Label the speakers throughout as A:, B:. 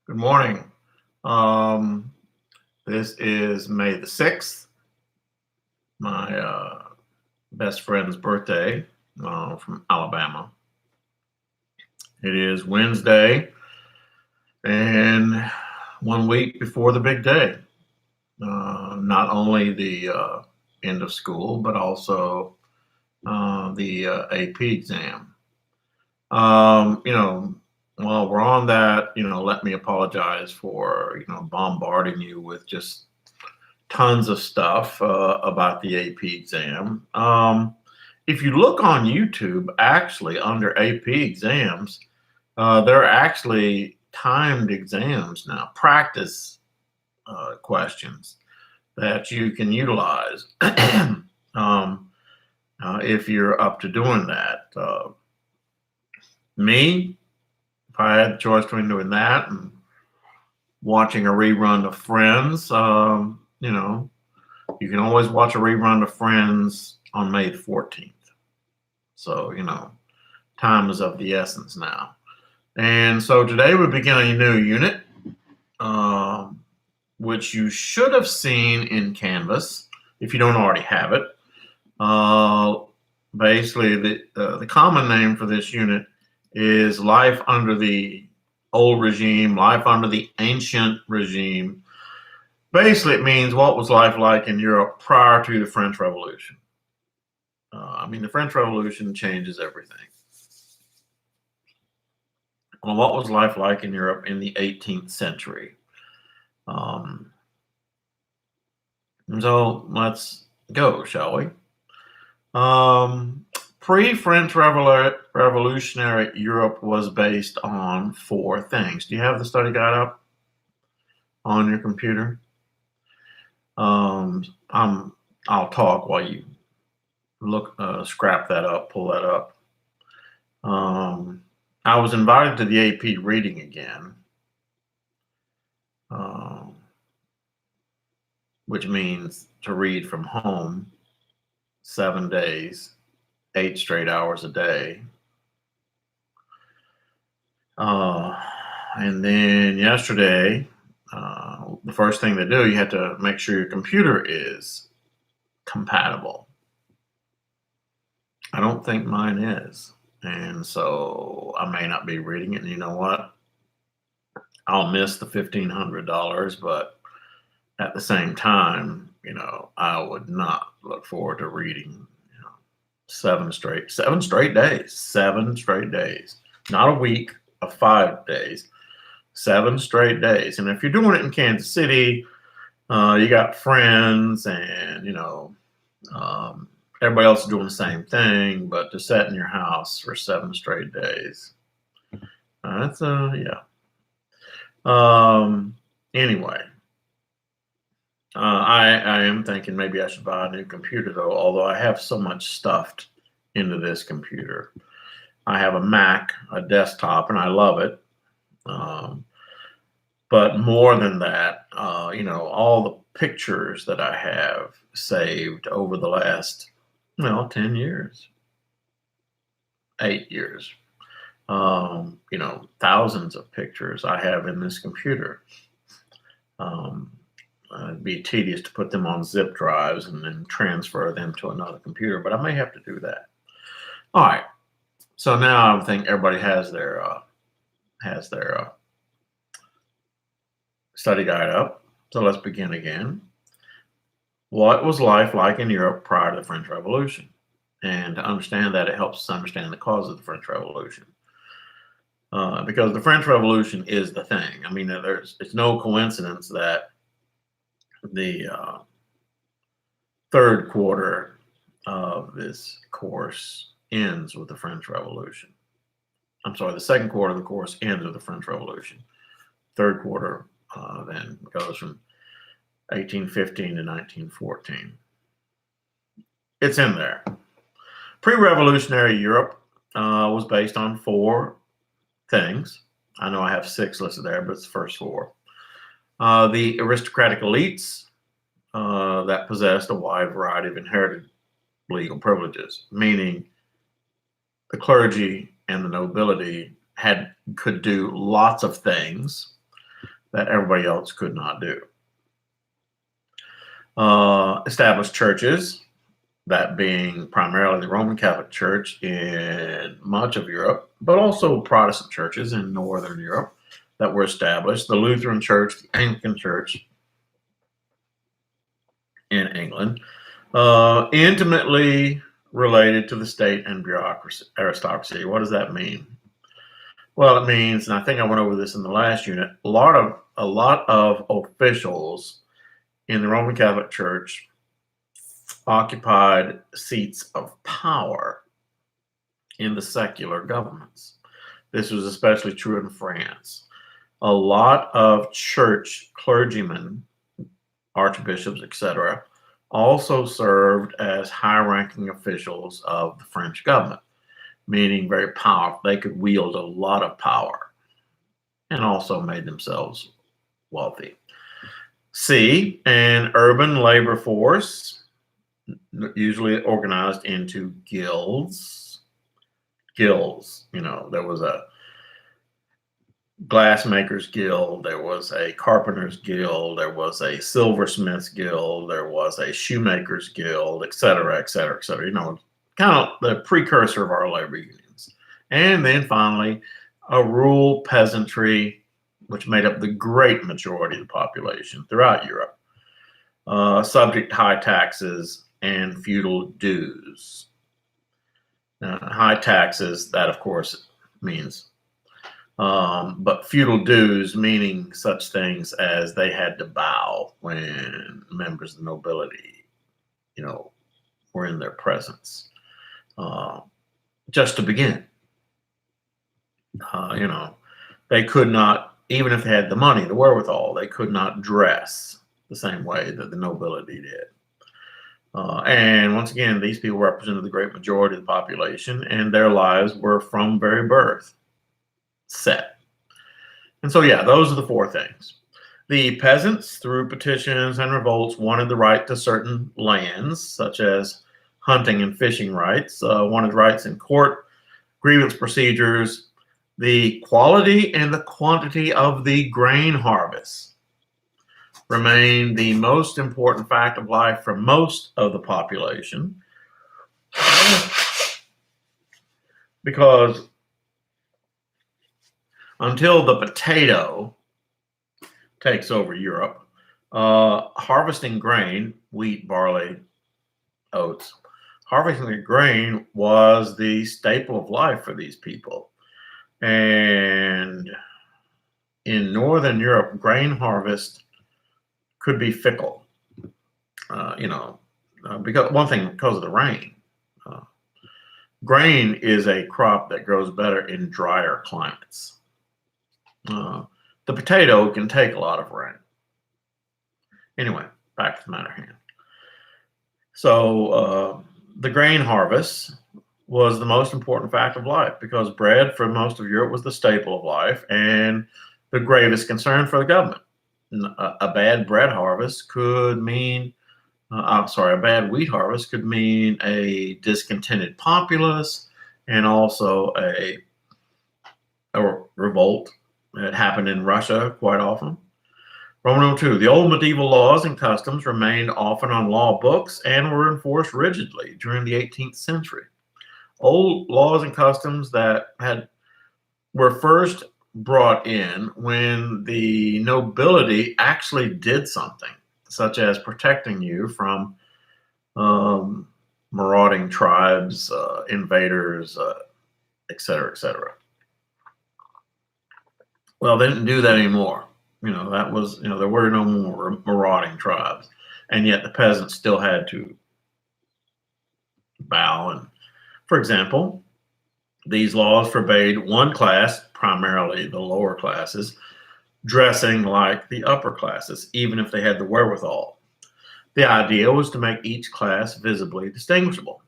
A: Good morning. Um, this is May the 6th, my best friend's birthday from Alabama. It is Wednesday and 1 week before the big day. Not only the end of school, but also the AP exam. You know, while we're on that, let me apologize for, bombarding you with just tons of stuff about the AP exam. If you look on YouTube, actually, under AP exams, there are actually timed exams now, practice questions that you can utilize um, if you're up to doing that. Me, if I had the choice between doing that and watching a rerun of Friends, you can always watch a rerun of Friends on May the 14th. So, time is of the essence now. And so today we begin a new unit, which you should have seen in Canvas if you don't already have it. Basically, the common name for this unit is Life Under the Old Regime, Life Under the Ancient Regime. Basically, it means what was life like in Europe prior to the French Revolution. The French Revolution changes everything. Well, what was life like in Europe in the 18th century? So let's go, shall we? Pre-French Revolutionary Europe was based on four things. Do you have the study guide up on your computer? I'll talk while you look, scrap that up, pull that up. I was invited to the AP reading again, which means to read from home 7 days, 8 straight hours a day. And then yesterday, the first thing they do, you have to make sure your computer is compatible. I don't think mine is. And so I may not be reading it. And you know what? I'll miss the $1,500, but at the same time, I would not look forward to reading, 7 straight days, not a week of 5 days, 7 straight days. And if you're doing it in Kansas City, you got friends and, everybody else is doing the same thing, but to sit in your house for 7 straight days, that's, yeah. Anyway, I am thinking maybe I should buy a new computer, though, although I have so much stuffed into this computer. I have a Mac, a desktop, and I love it. But more than that, all the pictures that I have saved over the last, 10 years, 8 years, thousands of pictures I have in this computer. It'd be tedious to put them on zip drives and then transfer them to another computer, but I may have to do that. All right. So now I think everybody has their study guide up. So let's begin again. What was life like in Europe prior to the French Revolution? And to understand that, it helps us understand the cause of the French Revolution. Because the French Revolution is the thing. It's no coincidence that the third quarter of this course ends with the French Revolution. I'm sorry, the second quarter of the course ends with the French Revolution. Third quarter then goes from 1815 to 1914. It's in there. Pre-revolutionary Europe was based on 4 things. I know I have 6 listed there, but it's the first 4. The aristocratic elites that possessed a wide variety of inherited legal privileges, meaning the clergy and the nobility could do lots of things that everybody else could not do. Established churches, that being primarily the Roman Catholic Church in much of Europe, but also Protestant churches in Northern Europe that were established, the Lutheran Church, the Anglican Church in England, intimately related to the state and bureaucracy, aristocracy. What does that mean? Well, it means, and I think I went over this in the last unit, a lot of officials in the Roman Catholic Church occupied seats of power in the secular governments. This was especially true in France. A lot of church clergymen, archbishops, etc., also served as high-ranking officials of the French government, meaning very powerful. They could wield a lot of power and also made themselves wealthy. C, an urban labor force, usually organized into guilds. Guilds, there was a glassmakers guild, there was a carpenters guild, there was a silversmiths guild, there was a shoemakers guild, etc., etc., etc. Kind of the precursor of our labor unions. And then finally, a rural peasantry, which made up the great majority of the population throughout Europe, subject to high taxes and feudal dues. High taxes, that of course means, but feudal dues meaning such things as they had to bow when members of the nobility, were in their presence. Just to begin, they could not, even if they had the money, the wherewithal, they could not dress the same way that the nobility did. And once again, these people represented the great majority of the population, and their lives were from very birth set. And so, yeah, those are the four things. The peasants, through petitions and revolts, wanted the right to certain lands, such as hunting and fishing rights, wanted rights in court, grievance procedures, the quality and the quantity of the grain harvest remained the most important fact of life for most of the population, because until the potato takes over Europe, harvesting grain, wheat, barley, oats, harvesting the grain was the staple of life for these people. And in Northern Europe, grain harvest could be fickle, because of the rain. Grain is a crop that grows better in drier climates. The potato can take a lot of rain. Anyway, back to the matter at hand. So the grain harvest was the most important fact of life because bread for most of Europe was the staple of life and the gravest concern for the government. A bad bread harvest could mean, a bad wheat harvest could mean a discontented populace and also a revolt. It happened in Russia quite often. Roman II, the old medieval laws and customs remained often on law books and were enforced rigidly during the 18th century. Old laws and customs that were first brought in when the nobility actually did something, such as protecting you from marauding tribes, invaders, etc., etc. Well, they didn't do that anymore. That was, there were no more marauding tribes, and yet the peasants still had to bow. And, for example, these laws forbade one class, primarily the lower classes, dressing like the upper classes, even if they had the wherewithal. The idea was to make each class visibly distinguishable.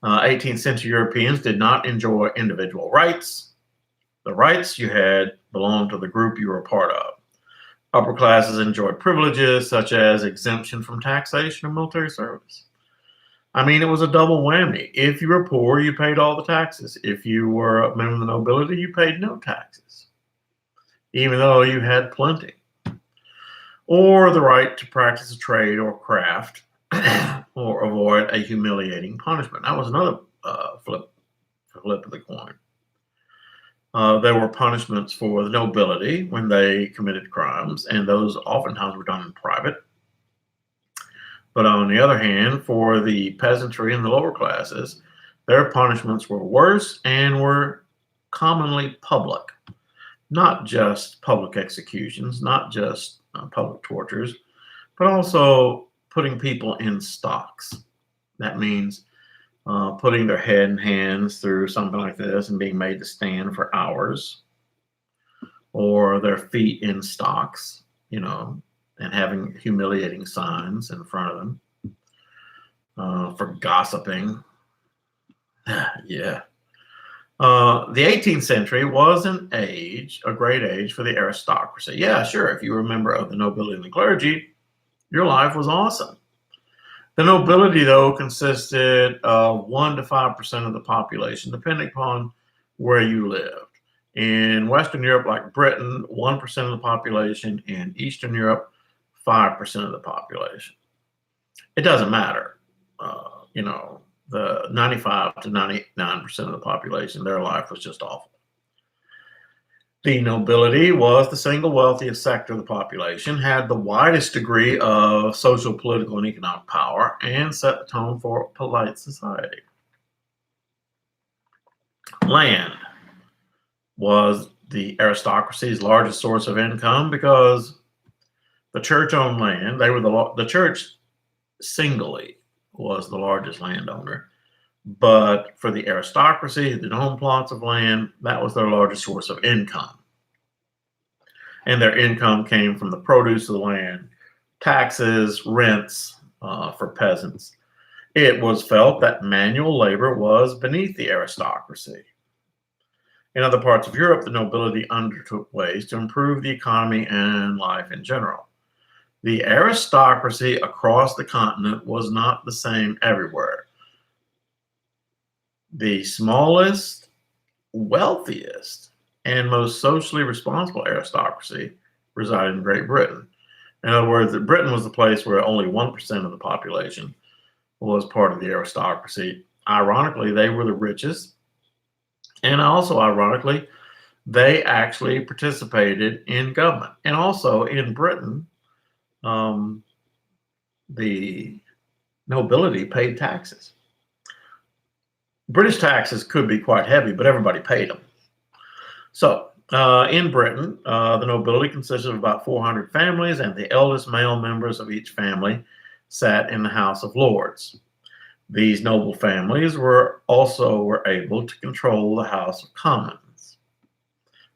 A: 18th century Europeans did not enjoy individual rights. The rights you had belonged to the group you were a part of. Upper classes enjoyed privileges such as exemption from taxation or military service. I mean, it was a double whammy. If you were poor, you paid all the taxes. If you were a member of the nobility, you paid no taxes. even though you had plenty, or the right to practice a trade or craft, or avoid a humiliating punishment. That was another flip of the coin. There were punishments for the nobility when they committed crimes, and those oftentimes were done in private. But on the other hand, for the peasantry and the lower classes, their punishments were worse and were commonly public, not just public executions, not just public tortures, but also putting people in stocks. That means putting their head and hands through something like this and being made to stand for hours, or their feet in stocks, and having humiliating signs in front of them for gossiping. Yeah. The 18th century was a great age for the aristocracy. Yeah, sure. If you were a member of the nobility and the clergy, your life was awesome. The nobility, though, consisted of 1 to 5% of the population, depending upon where you lived. In Western Europe, like Britain, 1% of the population. In Eastern Europe, 5% of the population. It doesn't matter. The 95 to 99% of the population, their life was just awful. The nobility was the single wealthiest sector of the population, had the widest degree of social, political, and economic power, and set the tone for polite society. Land was the aristocracy's largest source of income because the church owned land. The church singly was the largest landowner. But for the aristocracy, the owned plots of land, that was their largest source of income. And their income came from the produce of the land, taxes, rents for peasants. It was felt that manual labor was beneath the aristocracy. In other parts of Europe, the nobility undertook ways to improve the economy and life in general. The aristocracy across the continent was not the same everywhere. The smallest, wealthiest, and most socially responsible aristocracy resided in Great Britain. In other words, Britain was the place where only 1% of the population was part of the aristocracy. Ironically, they were the richest. And also, ironically, they actually participated in government. And also in Britain, the nobility paid taxes. British taxes could be quite heavy, but everybody paid them. So in Britain, the nobility consisted of about 400 families, and the eldest male members of each family sat in the House of Lords. These noble families were able to control the House of Commons.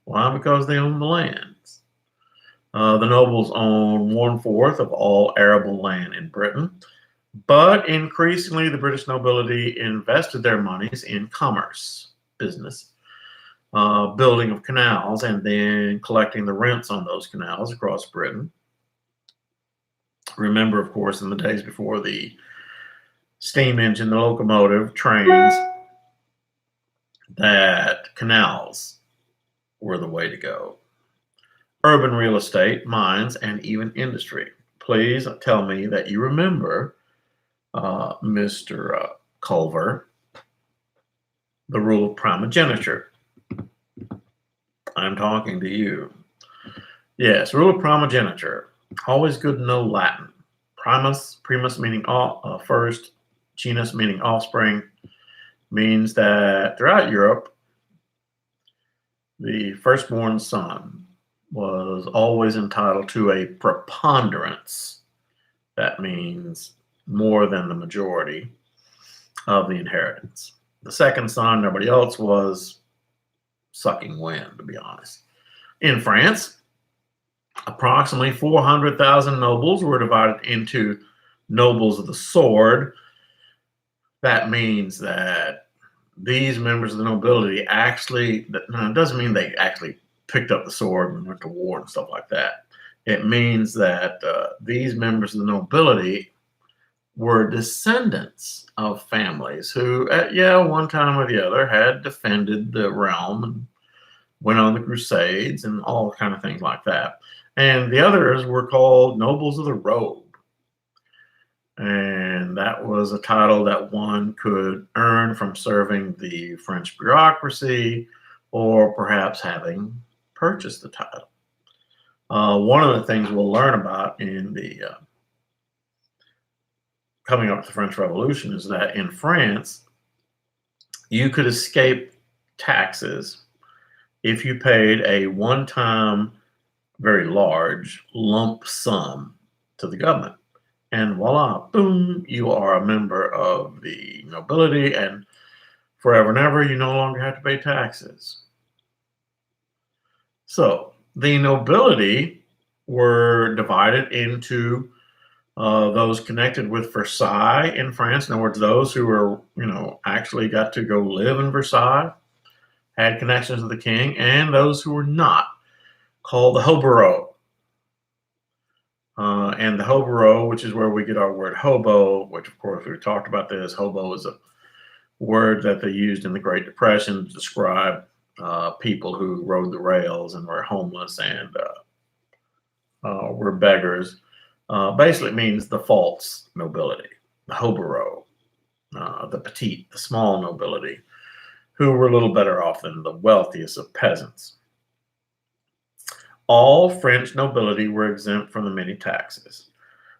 A: Why? Because they owned the lands. The nobles owned 1/4 of all arable land in Britain. But increasingly, the British nobility invested their monies in commerce, business, building of canals, and then collecting the rents on those canals across Britain. Remember, of course, in the days before the steam engine, the locomotive, trains, that canals were the way to go. Urban real estate, mines, and even industry. Please tell me that you remember Mr. Culver, the rule of primogeniture. I'm talking to you. Yes, rule of primogeniture. Always good to know Latin. Primus meaning first, genus meaning offspring, means that throughout Europe, the firstborn son was always entitled to a preponderance. That means more than the majority of the inheritance. The second son, nobody else, was sucking wind, to be honest. In France, approximately 400,000 nobles were divided into nobles of the sword. That means that these members of the nobility it doesn't mean they actually picked up the sword and went to war and stuff like that. It means that these members of the nobility were descendants of families who, at one time or the other, had defended the realm and went on the Crusades, and all kind of things like that. And the others were called nobles of the robe. And that was a title that one could earn from serving the French bureaucracy or perhaps having purchased the title. One of the things we'll learn about in the coming up with the French Revolution is that in France, you could escape taxes if you paid a one-time, very large lump sum to the government. And voila, boom, you are a member of the nobility, and forever and ever, you no longer have to pay taxes. So the nobility were divided into those connected with Versailles in France. In other words, those who were, actually got to go live in Versailles, had connections with the king, and those who were not, called the hobereaux. And the hobereau, which is where we get our word hobo, which of course we've talked about this. Hobo is a word that they used in the Great Depression to describe people who rode the rails and were homeless and were beggars. Basically it means the false nobility, the hobereau, the petite, the small nobility, who were a little better off than the wealthiest of peasants. All French nobility were exempt from the many taxes.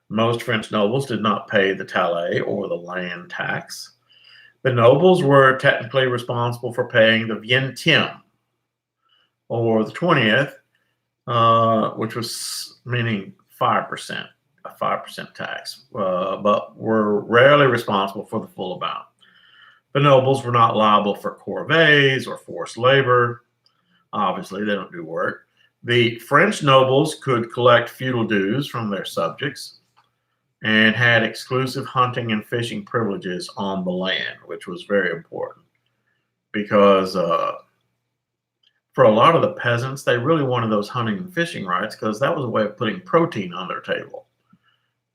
A: Most French nobles did not pay the taille or the land tax. The nobles were technically responsible for paying the vingtième, or the 20th, which was meaning 5%, a 5% tax, but were rarely responsible for the full amount. The nobles were not liable for corvées or forced labor. Obviously, they don't do work. The French nobles could collect feudal dues from their subjects and had exclusive hunting and fishing privileges on the land, which was very important because for a lot of the peasants, they really wanted those hunting and fishing rights because that was a way of putting protein on their table,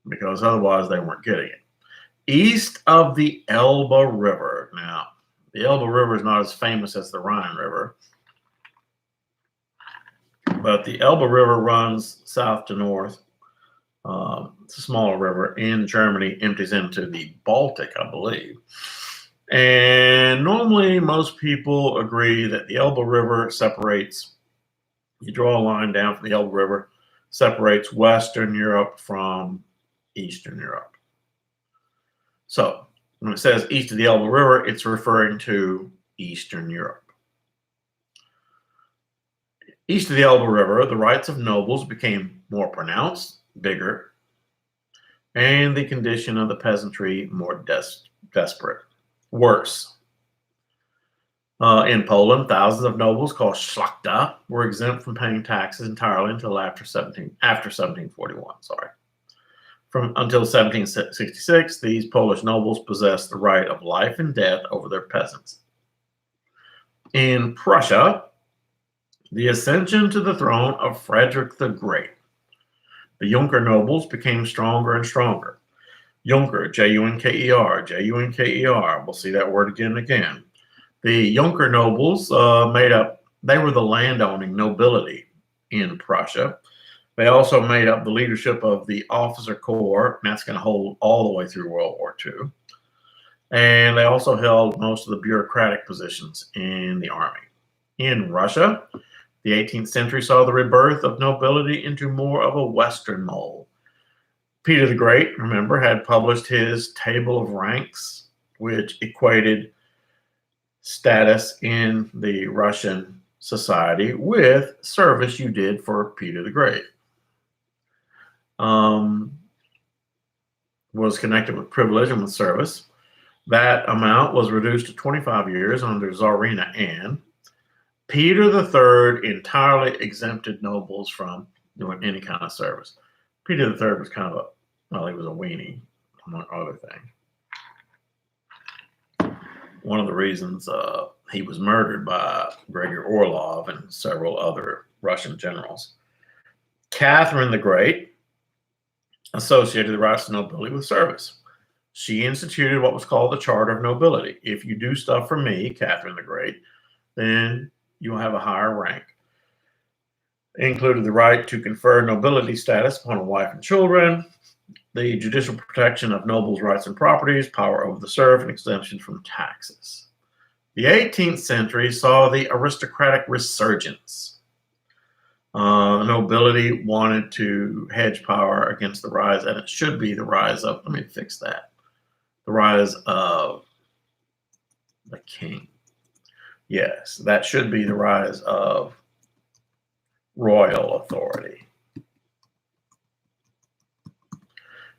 A: because otherwise they weren't getting it. East of the Elbe River. Now, the Elbe River is not as famous as the Rhine River, but the Elbe River runs south to north. It's a smaller river in Germany, empties into the Baltic, I believe. And normally most people agree that the Elbe River separates, you draw a line down from the Elbe River, separates Western Europe from Eastern Europe. So when it says east of the Elbe River, it's referring to Eastern Europe. East of the Elbe River, the rights of nobles became more pronounced, bigger, and the condition of the peasantry more desperate, worse. In Poland, thousands of nobles called szlachta were exempt from paying taxes entirely until after 1741. Until 1766, these Polish nobles possessed the right of life and death over their peasants. In Prussia, the ascension to the throne of Frederick the Great, the Junker nobles became stronger and stronger. Junker, Junker, Junker. We'll see that word again and again. The Junker nobles they were the landowning nobility in Prussia. They also made up the leadership of the officer corps, and that's going to hold all the way through World War II. And they also held most of the bureaucratic positions in the army. In Russia, the 18th century saw the rebirth of nobility into more of a Western mold. Peter the Great, remember, had published his table of ranks, which equated status in the Russian society with service you did for Peter the Great. Was connected with privilege and with service. That amount was reduced to 25 years under Tsarina Anne. Peter III entirely exempted nobles from doing any kind of service. Peter III was kind of he was a weenie, among other things. One of the reasons he was murdered by Gregor Orlov and several other Russian generals. Catherine the Great associated the rights of nobility with service. She instituted what was called the Charter of Nobility. If you do stuff for me, Catherine the Great, then you'll have a higher rank. It included the right to confer nobility status upon a wife and children, the judicial protection of nobles' rights and properties, power over the serf, and exemption from taxes. The 18th century saw the aristocratic resurgence. Nobility wanted to hedge power against the rise, and it should be the rise of, let me fix that, the rise of the king. Yes, that should be the rise of royal authority.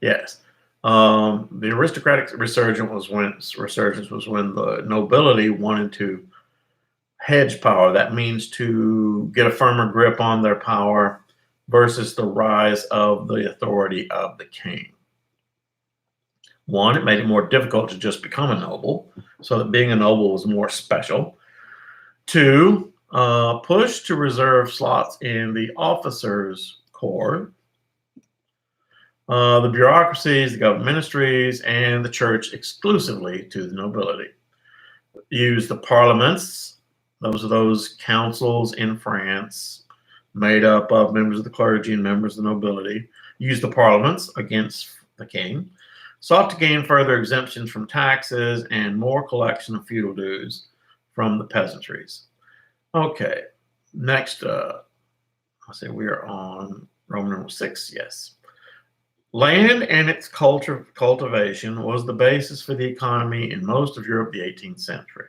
A: Yes. The aristocratic resurgence was when the nobility wanted to hedge power. That means to get a firmer grip on their power versus the rise of the authority of the king. One, it made it more difficult to just become a noble, so that being a noble was more special. Two, push to reserve slots in the officers' corps, the bureaucracies, the government ministries, and the church exclusively to the nobility. Use the parliaments, those are those councils in France made up of members of the clergy and members of the nobility. Use the parliaments against the king. Sought to gain further exemptions from taxes and more collection of feudal dues from the peasantries. Okay, next, I'll say we are on Roman numeral 6, yes. Land and its cultivation was the basis for the economy in most of Europe the 18th century.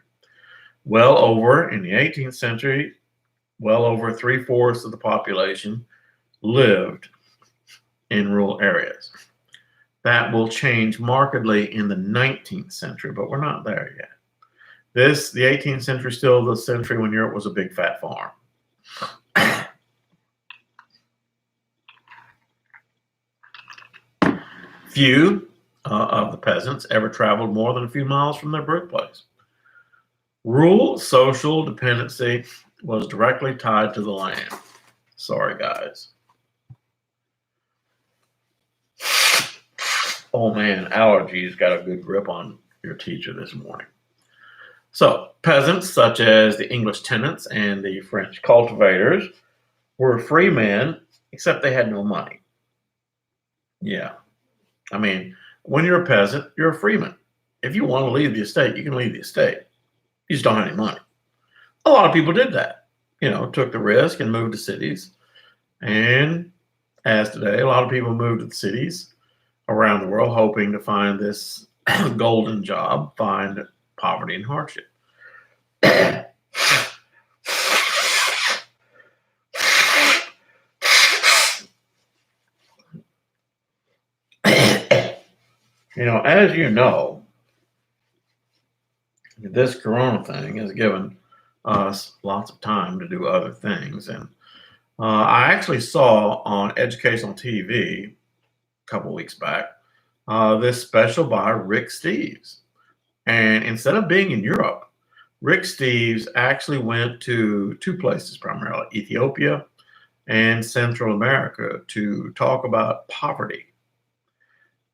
A: In the 18th century, well over 3/4 of the population lived in rural areas. That will change markedly in the 19th century, but we're not there yet. The 18th century, still the century when Europe was a big fat farm. Few of the peasants ever traveled more than a few miles from their birthplace. Rural social dependency was directly tied to the land. Sorry, guys. Oh man, allergies got a good grip on your teacher this morning. So, peasants such as the English tenants and the French cultivators were free men, except they had no money. Yeah. I mean, when you're a peasant, you're a freeman. If you want to leave the estate, you can leave the estate. You just don't have any money. A lot of people did that, took the risk and moved to cities. And as today, a lot of people moved to the cities around the world hoping to find this golden job, find poverty and hardship. As you know, this corona thing has given us lots of time to do other things. And I actually saw on educational TV a couple weeks back this special by Rick Steves. And instead of being in Europe, Rick Steves actually went to two places primarily, Ethiopia and Central America, to talk about poverty.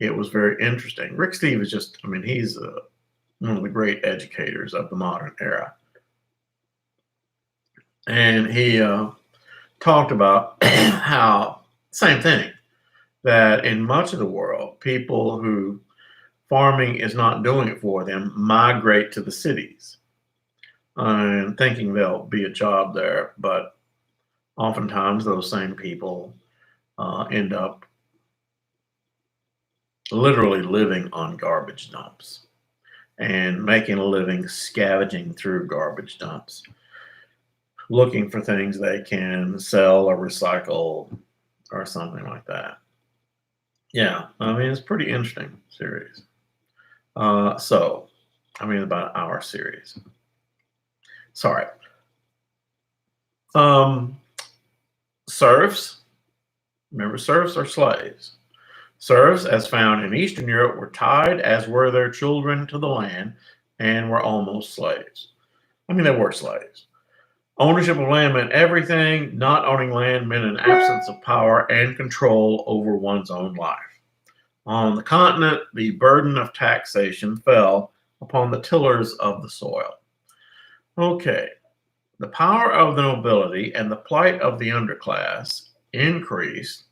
A: It was very interesting. Rick Steves is just, he's one of the great educators of the modern era. And he talked about how, same thing, that in much of the world, people who farming is not doing it for them migrate to the cities and thinking there'll be a job there. But oftentimes those same people end up literally living on garbage dumps and making a living scavenging through garbage dumps, looking for things they can sell or recycle or something like that. Yeah, it's a pretty interesting series. About an hour series. Sorry. Serfs. Remember, serfs are slaves. Serfs, as found in Eastern Europe, were tied, as were their children, to the land and were almost slaves. They were slaves. Ownership of land meant everything. Not owning land meant an absence of power and control over one's own life. On the continent, the burden of taxation fell upon the tillers of the soil. Okay, The power of the nobility and the plight of the underclass increased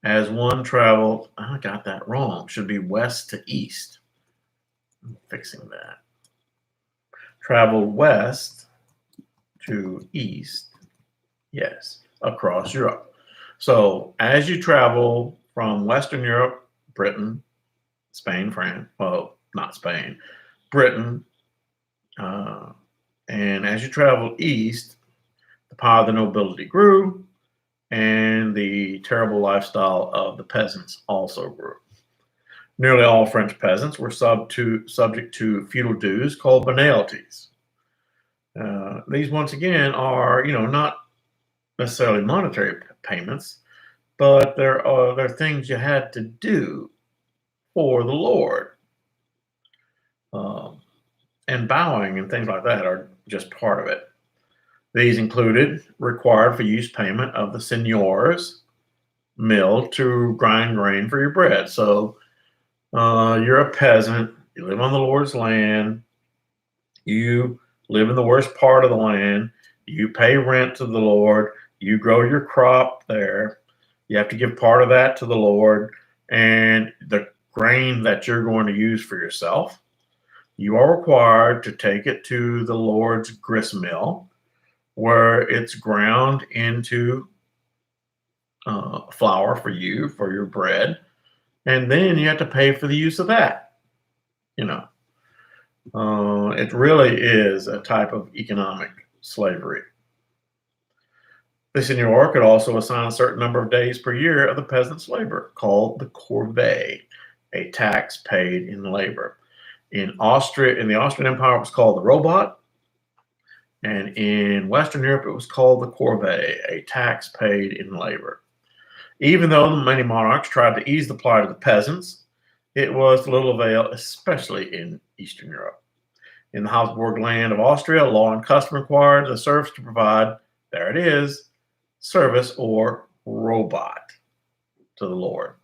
A: as one traveled. I got that wrong. Should be west to east. I'm fixing that. Traveled west to east. Yes, across Europe. So as you travel from Western Europe, Britain, Spain, France, well, not Spain, Britain, and as you travel east, the power of the nobility grew, and the terrible lifestyle of the peasants also grew. Nearly all French peasants were subject to feudal dues called banalities. These, once again, are not necessarily monetary payments, but they're things you had to do for the Lord. And bowing and things like that are just part of it. These included required for use payment of the seigneur's mill to grind grain for your bread. So you're a peasant, you live on the Lord's land, you live in the worst part of the land, you pay rent to the Lord, you grow your crop there, you have to give part of that to the Lord, and the grain that you're going to use for yourself, you are required to take it to the Lord's grist mill, where it's ground into flour for your bread, and then you have to pay for the use of that. It really is a type of economic slavery. The seigneur could also assign a certain number of days per year of the peasant's labor, called the corvée, a tax paid in labor. In the Austrian Empire, it was called the robot, and in Western Europe, it was called the corvée, a tax paid in labor. Even though many monarchs tried to ease the plight of the peasants, it was to little avail, especially in Eastern Europe. In the Habsburg land of Austria, law and custom required the serfs to provide, there it is, service or robot to the Lord.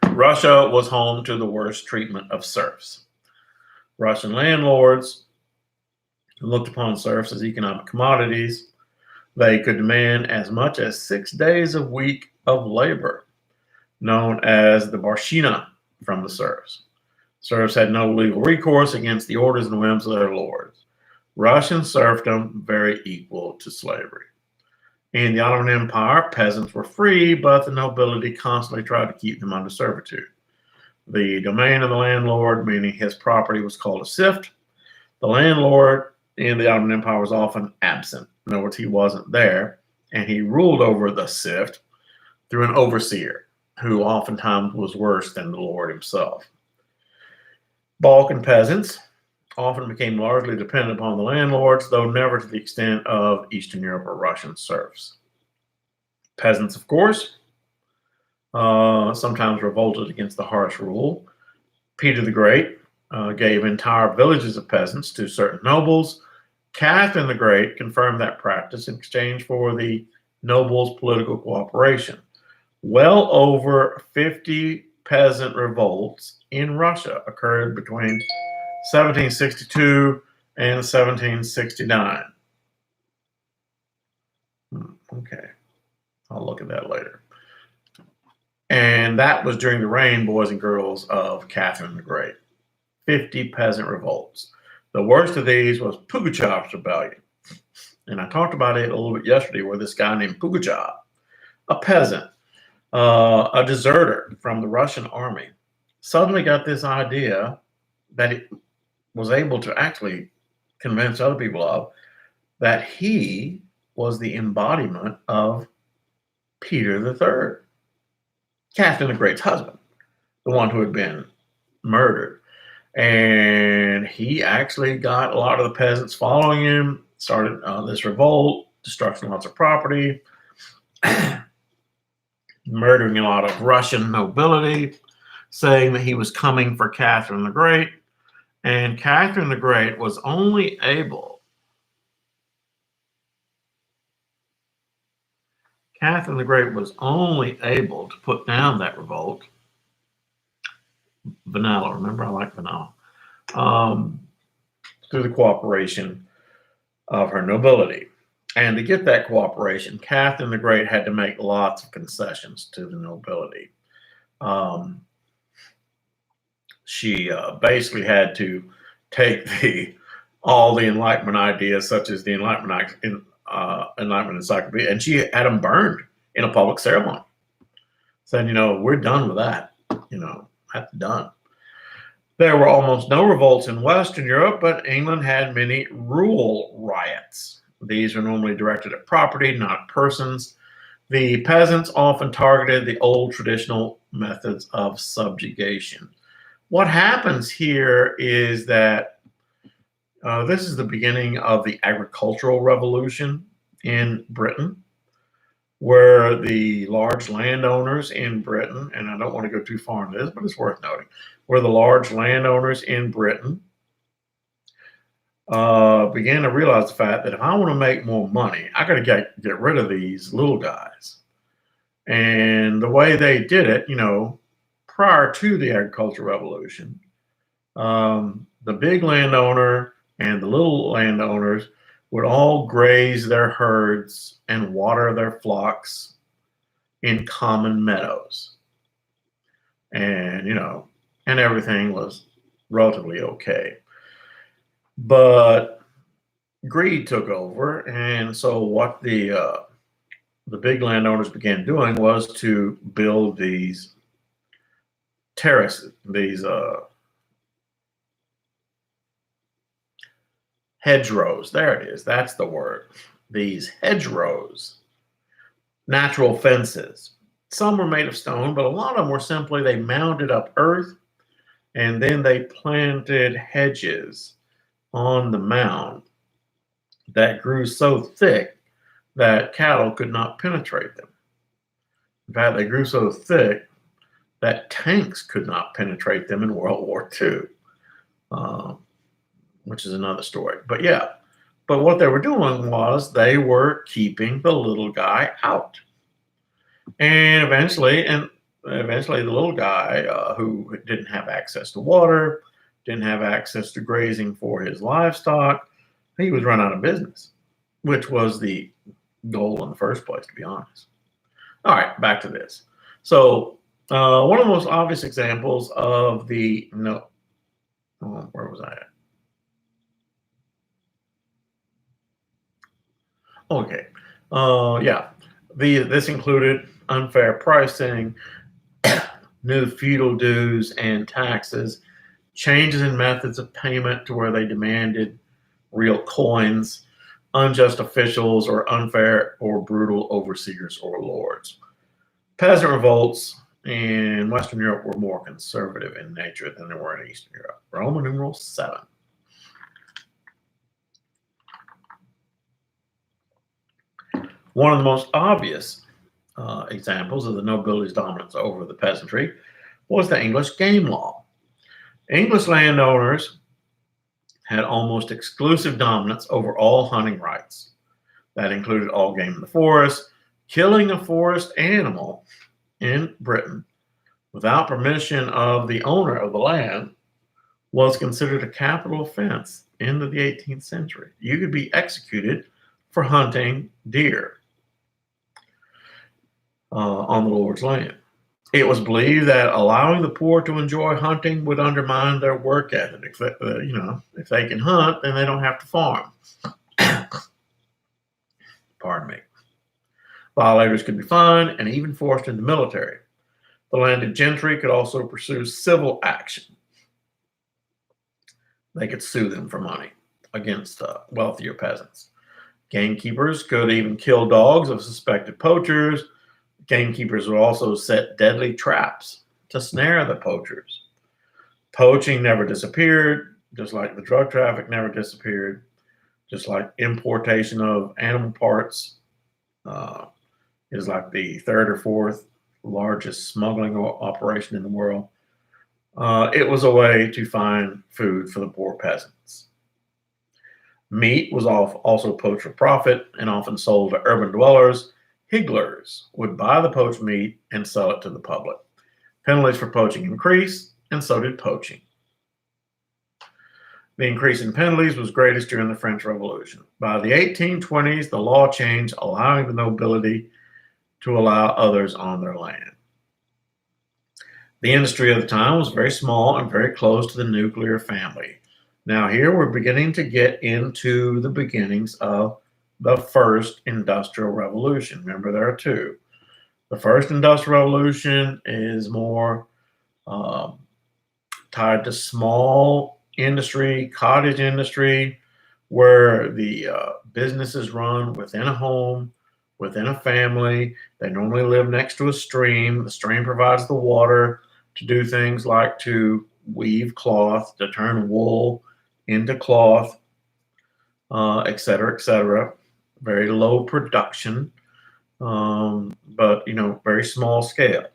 A: Russia was home to the worst treatment of serfs. Russian landlords looked upon serfs as economic commodities. They could demand as much as 6 days a week of labor, known as the barshina, from the serfs. Serfs had no legal recourse against the orders and whims of their lords. Russian serfdom very equal to slavery. In the Ottoman Empire, peasants were free, but the nobility constantly tried to keep them under servitude. The domain of the landlord, meaning his property, was called a sift. The landlord in the Ottoman Empire was often absent. In other words, he wasn't there, and he ruled over the sift through an overseer, who oftentimes was worse than the Lord himself. Balkan peasants often became largely dependent upon the landlords, though never to the extent of Eastern Europe or Russian serfs. Peasants, of course, sometimes revolted against the harsh rule. Peter the Great gave entire villages of peasants to certain nobles. Catherine the Great confirmed that practice in exchange for the nobles' political cooperation. Well over 50 peasant revolts in Russia occurred between 1762 and 1769. Okay, I'll look at that later. And that was during the reign, boys and girls, of Catherine the Great. 50 peasant revolts. The worst of these was Pugachev's rebellion. And I talked about it a little bit yesterday, where this guy named Pugachev, a peasant, a deserter from the Russian army, suddenly got this idea that it was able to actually convince other people of, that he was the embodiment of Peter III, Catherine the Great's husband, the one who had been murdered. And he actually got a lot of the peasants following him, started this revolt, destruction of lots of property, murdering a lot of Russian nobility, saying that he was coming for Catherine the Great. And Catherine the Great was only able to put down that revolt. Vanilla, remember, I like vanilla. through the cooperation of her nobility. And to get that cooperation, Catherine the Great had to make lots of concessions to the nobility. She basically had to take all the Enlightenment ideas, such as the Enlightenment Encyclopedia, and she had them burned in a public ceremony, saying, we're done with that. That's done. There were almost no revolts in Western Europe, but England had many rural riots. These are normally directed at property, not persons. The peasants often targeted the old traditional methods of subjugation. What happens here is that this is the beginning of the agricultural revolution in Britain, where the large landowners in Britain, and I don't want to go too far into this, but it's worth noting, where the large landowners in Britain began to realize the fact that if I want to make more money, I got to get rid of these little guys. And the way they did it, prior to the agricultural revolution, the big landowner and the little landowners would all graze their herds and water their flocks in common meadows. And, and everything was relatively okay. But greed took over. And so what the big landowners began doing was to build these terraces, these hedgerows. There it is. That's the word. These hedgerows, natural fences. Some were made of stone, but a lot of them were simply they mounded up earth and then they planted hedges on the mound that grew so thick that cattle could not penetrate them. In fact, they grew so thick that tanks could not penetrate them in World War II, which is another story. But yeah, but what they were doing was they were keeping the little guy out. And eventually the little guy who didn't have access to water, didn't have access to grazing for his livestock, he was run out of business, which was the goal in the first place, to be honest. All right, back to this. So one of the most obvious examples of where was I at? Okay, yeah, this included unfair pricing, new feudal dues and taxes, changes in methods of payment to where they demanded real coins, unjust officials, or unfair or brutal overseers or lords. Peasant revolts in Western Europe were more conservative in nature than they were in Eastern Europe. Roman numeral 7. One of the most obvious examples of the nobility's dominance over the peasantry was the English game law. English landowners had almost exclusive dominance over all hunting rights. That included all game in the forest. Killing a forest animal in Britain without permission of the owner of the land was considered a capital offense into the 18th century. You could be executed for hunting deer on the Lord's land. It was believed that allowing the poor to enjoy hunting would undermine their work ethic. If they can hunt, then they don't have to farm. Pardon me. Violators could be fined and even forced into the military. The landed gentry could also pursue civil action. They could sue them for money against wealthier peasants. Gamekeepers could even kill dogs of suspected poachers. Gamekeepers would also set deadly traps to snare the poachers. Poaching never disappeared, just like the drug traffic never disappeared, just like importation of animal parts is like the third or fourth largest smuggling operation in the world. It was a way to find food for the poor peasants. Meat was also poached for profit and often sold to urban dwellers. Higglers would buy the poached meat and sell it to the public. Penalties for poaching increased, and so did poaching. The increase in penalties was greatest during the French Revolution. By the 1820s, the law changed, allowing the nobility to allow others on their land. The industry of the time was very small and very close to the nuclear family. Now, here we're beginning to get into the beginnings of the first industrial revolution. Remember, there are two. The first industrial revolution is more tied to small industry, cottage industry, where the business is run within a home, within a family. They normally live next to a stream. The stream provides the water to do things like to weave cloth, to turn wool into cloth, et cetera, et cetera. Very low production, but very small scale.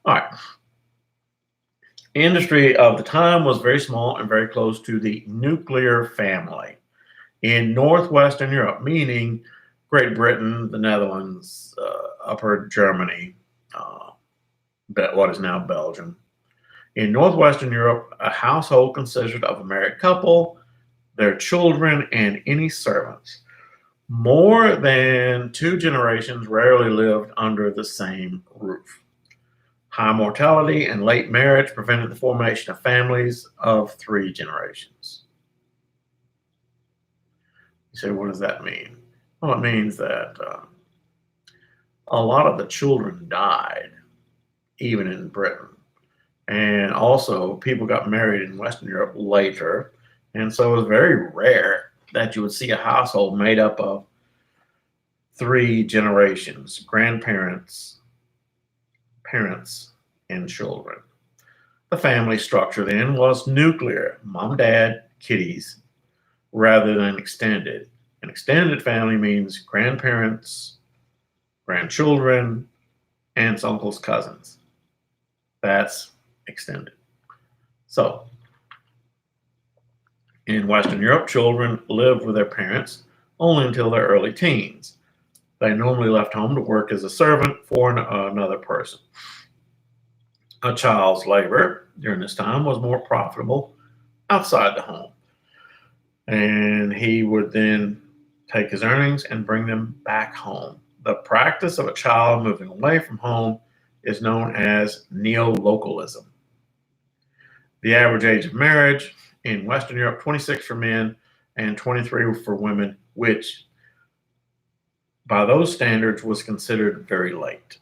A: All right. Industry of the time was very small and very close to the nuclear family in northwestern Europe, meaning Great Britain, the Netherlands, Upper Germany, what is now Belgium. In northwestern Europe, a household consisted of a married couple, their children, and any servants. More than two generations rarely lived under the same roof. High mortality and late marriage prevented the formation of families of 3 generations. You say, what does that mean? Well, it means that a lot of the children died, even in Britain. And also, people got married in Western Europe later. And so it was very rare that you would see a household made up of 3 generations: grandparents, parents, and children. The family structure then was nuclear: mom, dad, kiddies, rather than extended. An extended family means grandparents, grandchildren, aunts, uncles, cousins. That's extended. So, in Western Europe, children lived with their parents only until their early teens. They normally left home to work as a servant for another person. A child's labor during this time was more profitable outside the home, and he would then take his earnings and bring them back home. The practice of a child moving away from home is known as neolocalism. The average age of marriage in Western Europe, 26 for men and 23 for women, which by those standards was considered very late.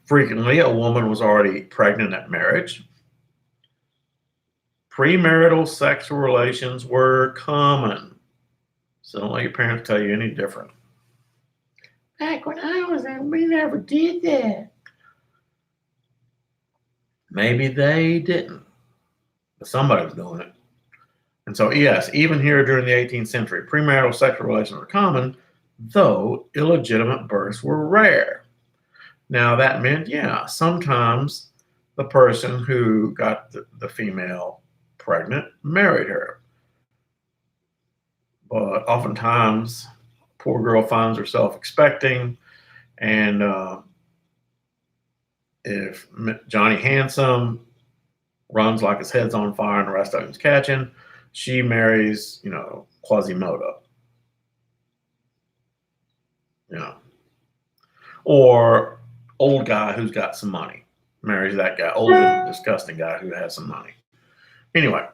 A: Frequently, a woman was already pregnant at marriage. Premarital sexual relations were common. So don't let your parents tell you any different. Back when I was there, we never did that. Maybe they didn't, but somebody was doing it. And so, yes, even here during the 18th century, premarital sexual relations were common, though illegitimate births were rare. Now, that meant, sometimes the person who got the female pregnant married her. But oftentimes, poor girl finds herself expecting, and if Johnny Handsome runs like his head's on fire and the rest of him's catching, she marries, Quasimodo. Or old guy who's got some money marries that guy, old and disgusting guy who has some money. Anyway,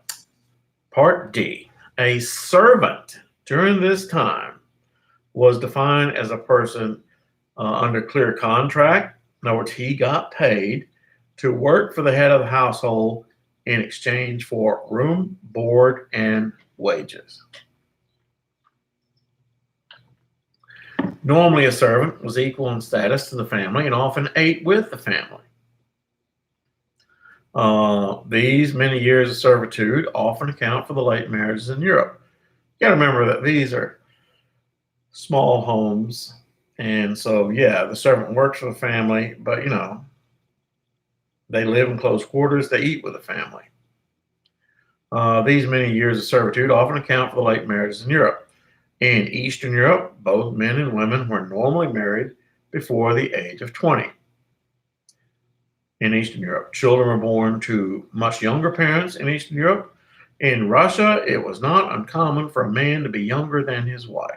A: part D. A servant during this time was defined as a person under clear contract. In other words, he got paid to work for the head of the household in exchange for room, board, and wages. Normally, a servant was equal in status to the family and often ate with the family. These many years of servitude often account for the late marriages in Europe. You got to remember that these are small homes, and so the servant works for the family, but they live in close quarters. They eat with the family. These many years of servitude often account for the late marriages in Europe. In Eastern Europe, both men and women were normally married before the age of 20. In Eastern Europe, children were born to much younger parents in Eastern Europe, In Russia, it was not uncommon for a man to be younger than his wife.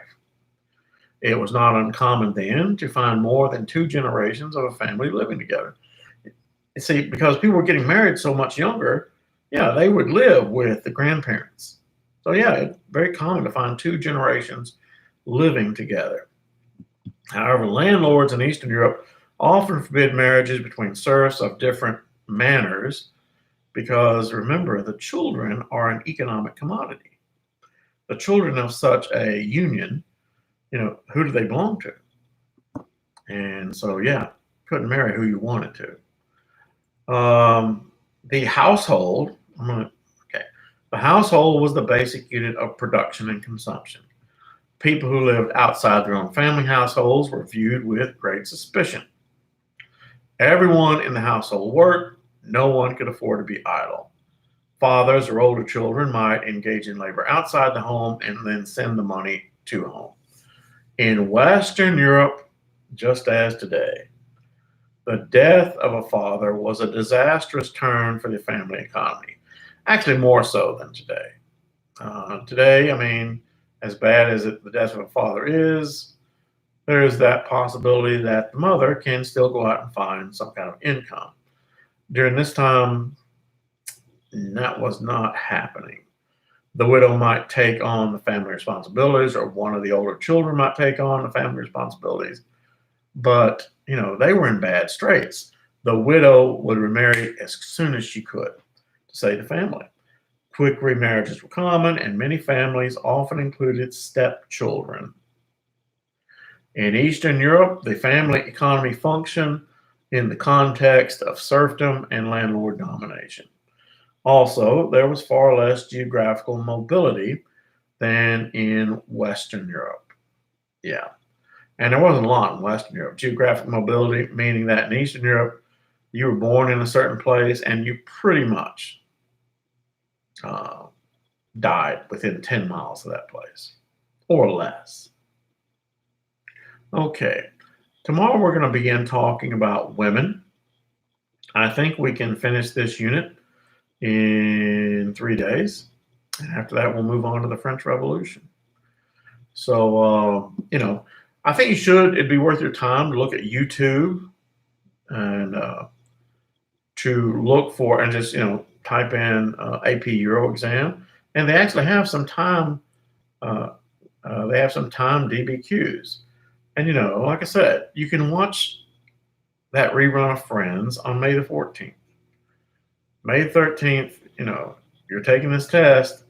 A: It was not uncommon then to find more than two generations of a family living together. You see, because people were getting married so much younger, yeah, they would live with the grandparents. So, yeah, it's very common to find two generations living together. However, landlords in Eastern Europe often forbid marriages between serfs of different manners because remember, the children are an economic commodity. The children of such a union, who do they belong to? And so, yeah, couldn't marry who you wanted to. The household, okay, the household was the basic unit of production and consumption. People who lived outside their own family households were viewed with great suspicion. Everyone in the household worked. No one could afford to be idle. Fathers or older children might engage in labor outside the home and then send the money to home. In Western Europe, just as today, the death of a father was a disastrous turn for the family economy. Actually, more so than today. Today, I mean, as bad as the death of a father is, there is that possibility that the mother can still go out and find some kind of income. During this time, that was not happening. The widow might take on the family responsibilities, or one of the older children might take on the family responsibilities. But, they were in bad straits. The widow would remarry as soon as she could to save the family. Quick remarriages were common, and many families often included stepchildren. In Eastern Europe, the family economy functioned in the context of serfdom and landlord domination. Also, there was far less geographical mobility than in Western Europe. Yeah. And there wasn't a lot in Western Europe. Geographic mobility, meaning that in Eastern Europe, you were born in a certain place and you pretty much uh, died within 10 miles of that place or less. Okay. Tomorrow we're going to begin talking about women. I think we can finish this unit in 3 days. And after that, we'll move on to the French Revolution. So, I think it'd be worth your time to look at YouTube and to look for and just, type in AP Euro exam. And they actually have some time, DBQs. And, like I said, you can watch that rerun of Friends on May the 14th. May the 13th, you're taking this test,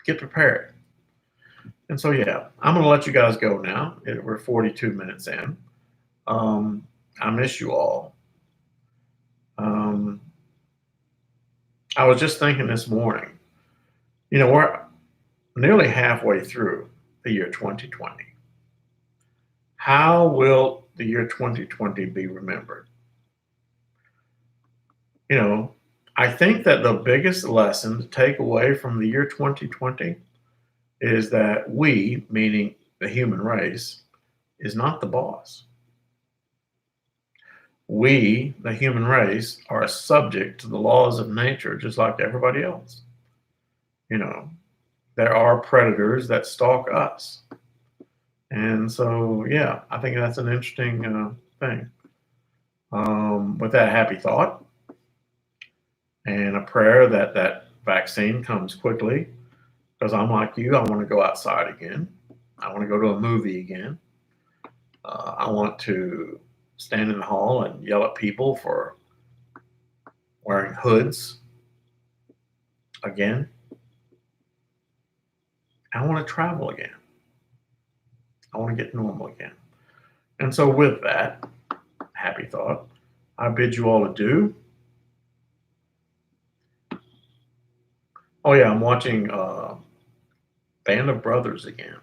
A: get prepared. And so, yeah, I'm going to let you guys go now. We're 42 minutes in. I miss you all. I was just thinking this morning, we're nearly halfway through the year 2020. How will the year 2020 be remembered? I think that the biggest lesson to take away from the year 2020 is that we, meaning the human race, is not the boss. We, the human race, are subject to the laws of nature just like everybody else. There are predators that stalk us. And so, yeah, I think that's an interesting thing. With that happy thought and a prayer that that vaccine comes quickly, because I'm like you, I want to go outside again. I want to go to a movie again. I want to stand in the hall and yell at people for wearing hoods again. I want to travel again. I want to get normal again. And so, with that happy thought, I bid you all adieu. Oh, yeah, I'm watching Band of Brothers again.